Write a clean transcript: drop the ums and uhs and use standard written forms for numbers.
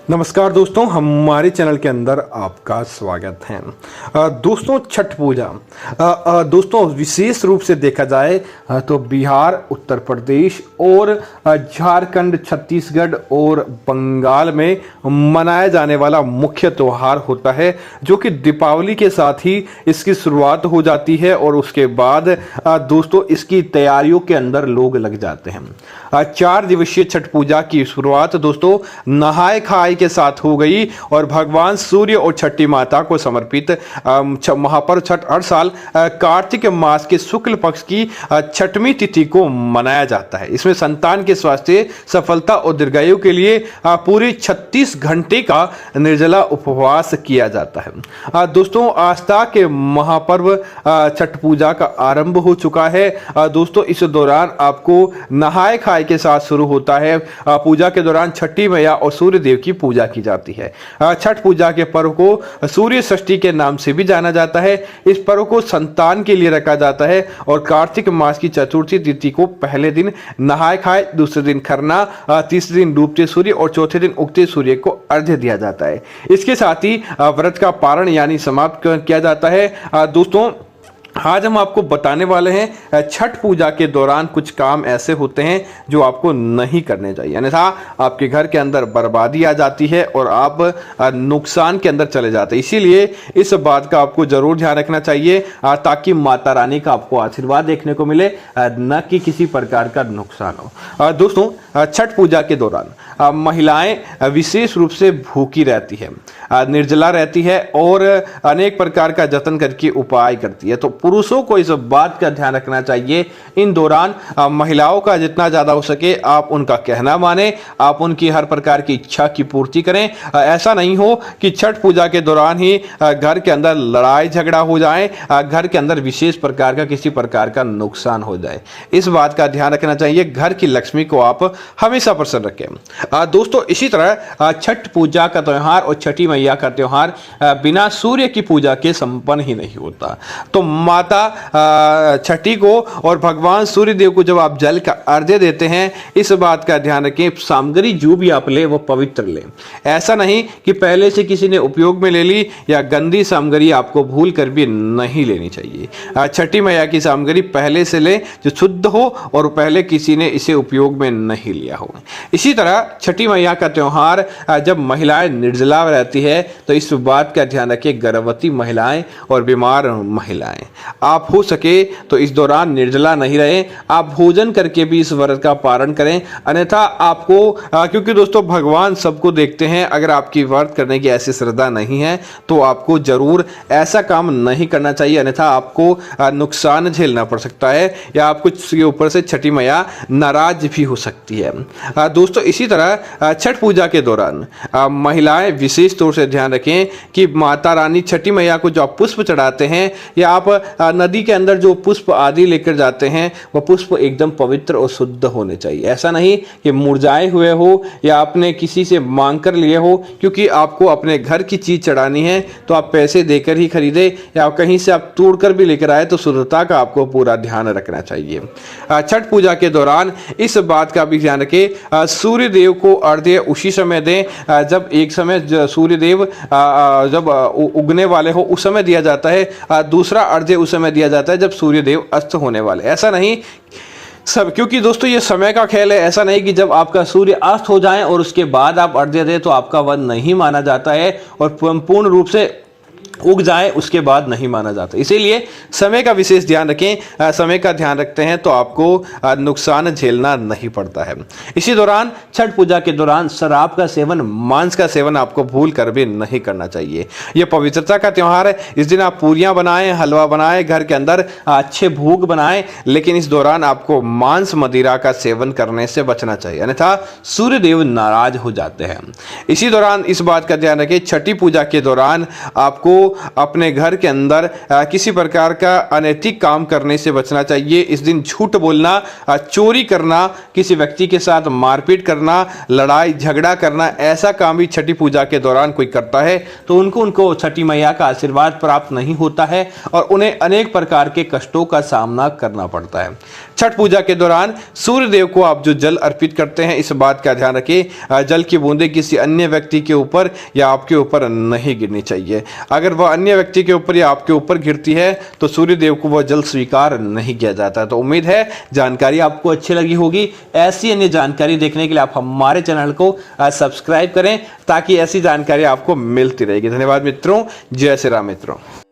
नमस्कार दोस्तों, हमारे चैनल के अंदर आपका स्वागत है। दोस्तों, छठ पूजा दोस्तों विशेष रूप से देखा जाए तो बिहार, उत्तर प्रदेश और झारखंड, छत्तीसगढ़ और बंगाल में मनाया जाने वाला मुख्य त्यौहार होता है, जो कि दीपावली के साथ ही इसकी शुरुआत हो जाती है और उसके बाद दोस्तों इसकी तैयारियों के अंदर लोग लग जाते हैं। 4 दिवसीय छठ पूजा की शुरुआत दोस्तों नहाय खाए के साथ हो गई और भगवान सूर्य और छठी माता को समर्पित महापर्व छठ हर साल कार्तिक मास के शुक्ल पक्ष की छठवीं तिथि को मनाया जाता है। इसमें संतान के स्वास्थ्य, सफलता और दीर्घायु के लिए पूरे 36 घंटे का निर्जला उपवास किया जाता है। दोस्तों, आस्था के महापर्व छठ पूजा का आरंभ हो चुका है। दोस्तों, इस दौरान आपको नहाय खाए के साथ शुरू होता है। पूजा के दौरान छठी मैया और सूर्य देव की पूजा की जाती है। छठ पूजा के पर्व को सूर्य षष्ठी के नाम से भी जाना जाता है। इस पर्व को संतान के लिए रखा जाता है और कार्तिक मास की चतुर्थी तिथि को पहले दिन नहाय खाए, दूसरे दिन खरना, तीसरे दिन डूबते सूर्य और चौथे दिन उगते सूर्य को अर्घ्य दिया जाता है। इसके साथ ही व्रत का पारण यानी समाप्त किया जाता है। दोस्तों, आज हम आपको बताने वाले हैं छठ पूजा के दौरान कुछ काम ऐसे होते हैं जो आपको नहीं करने चाहिए, अन्यथा आपके घर के अंदर बर्बादी आ जाती है और आप नुकसान के अंदर चले जाते हैं। इसीलिए इस बात का आपको जरूर ध्यान रखना चाहिए ताकि माता रानी का आपको आशीर्वाद देखने को मिले, न कि किसी प्रकार का नुकसान हो। दोस्तों, छठ पूजा के दौरान महिलाएं विशेष रूप से भूखी रहती है, निर्जला रहती है और अनेक प्रकार का जतन करके उपाय करती है। तो पुरुषों को इस बात का ध्यान रखना चाहिए, इन दौरान महिलाओं का जितना ज्यादा हो सके आप उनका कहना माने, आप उनकी हर प्रकार की इच्छा की पूर्ति करें। ऐसा नहीं हो कि छठ पूजा के दौरान ही घर के अंदर लड़ाई झगड़ा हो जाए, घर के अंदर विशेष प्रकार का किसी प्रकार का नुकसान हो जाए। इस बात का ध्यान रखना चाहिए। घर की लक्ष्मी को आप हमेशा प्रसन्न रखें। दोस्तों, इसी तरह छठ पूजा का त्योहार और छठी मैया का त्योहार बिना सूर्य की पूजा के संपन्न ही नहीं होता। तो माता छठी को और भगवान सूर्य देव को जब आप जल का अर्घ्य देते हैं, इस बात का ध्यान रखें, सामग्री जो भी आप ले वो पवित्र लें। ऐसा नहीं कि पहले से किसी ने उपयोग में ले ली या गंदी सामग्री आपको भूल कर भी नहीं लेनी चाहिए। छठी मैया की सामग्री पहले से ले जो शुद्ध हो और पहले किसी ने इसे उपयोग में नहीं लिया हो। इसी तरह छठी मैया का त्योहार जब महिलाएं निर्जला रहती है तो इस बात का ध्यान रखें, गर्भवती महिलाएं और बीमार महिलाएं, आप हो सके तो इस दौरान निर्जला नहीं रहें। आप भोजन करके भी इस व्रत का पारण करें, अन्यथा आपको क्योंकि दोस्तों भगवान सबको देखते हैं, अगर आपकी व्रत करने की ऐसी श्रद्धा नहीं है तो आपको जरूर ऐसा काम नहीं करना चाहिए, अन्यथा आपको नुकसान झेलना पड़ सकता है या आपको इसके ऊपर से छठी मैया नाराज भी हो सकती है। दोस्तों, इसी तरह छठ पूजा के दौरान महिलाएं विशेष तौर से ध्यान रखें कि माता रानी छठी मैया को जो आप पुष्प चढ़ाते हैं या आप नदी के अंदर जो पुष्प आदि लेकर जाते हैं वह पुष्प एकदम पवित्र और शुद्ध होने चाहिए। ऐसा नहीं कि मुरझाए हुए हो या आपने किसी से मांग कर लिए हो, क्योंकि आपको अपने घर की चीज चढ़ानी है तो आप पैसे देकर ही खरीदे या कहीं से आप तोड़ कर भी लेकर आए, तो शुद्धता का आपको पूरा ध्यान रखना चाहिए। छठ पूजा के दौरान इस बात का भी ध्यान रखें, सूर्य देव को अर्घ्य उसी समय दें जब एक समय सूर्य देव जब उगने वाले हो उस समय दिया जाता है, दूसरा अर्घ्य उस समय दिया जाता है जब सूर्य देव अस्त होने वाले। ऐसा नहीं सब, क्योंकि दोस्तों ये समय का खेल है। ऐसा नहीं कि जब आपका सूर्य अस्त हो जाए और उसके बाद आप अर्घ्य दें तो आपका वध नहीं माना जाता है और पूर्ण रूप से उग जाए उसके बाद नहीं माना जाता। इसीलिए समय का विशेष ध्यान रखें। समय का ध्यान रखते हैं तो आपको नुकसान झेलना नहीं पड़ता है। इसी दौरान छठ पूजा के दौरान शराब का सेवन, मांस का सेवन आपको भूल कर भी नहीं करना चाहिए। यह पवित्रता का त्यौहार है। इस दिन आप पूरियां बनाएं, हलवा बनाएं, घर के अंदर अच्छे भोग बनाएं, लेकिन इस दौरान आपको मांस मदिरा का सेवन करने से बचना चाहिए, अन्यथा सूर्य देव नाराज हो जाते हैं। इसी दौरान इस बात का ध्यान रखें, छठी पूजा के दौरान आपको अपने घर के अंदर किसी प्रकार का अनैतिक काम करने से बचना चाहिए। इस दिन झूठ बोलना, चोरी करना, किसी व्यक्ति के साथ मारपीट करना, लड़ाई झगड़ा करना, ऐसा काम भी छठी पूजा के दौरान कोई करता है तो उनको छठी मैया का आशीर्वाद प्राप्त नहीं होता है और उन्हें अनेक प्रकार के कष्टों का सामना करना पड़ता है। छठ पूजा के दौरान सूर्य देव को आप जो जल अर्पित करते हैं, इस बात का ध्यान रखें, जल की बूंदें किसी अन्य व्यक्ति के ऊपर या आपके ऊपर नहीं गिरनी चाहिए। अगर वह अन्य व्यक्ति के ऊपर या आपके ऊपर गिरती है तो सूर्य देव को वह जल स्वीकार नहीं किया जाता। तो उम्मीद है जानकारी आपको अच्छी लगी होगी। ऐसी अन्य जानकारी देखने के लिए आप हमारे चैनल को सब्सक्राइब करें ताकि ऐसी जानकारी आपको मिलती रहेगी। धन्यवाद मित्रों। जय श्री राम मित्रों।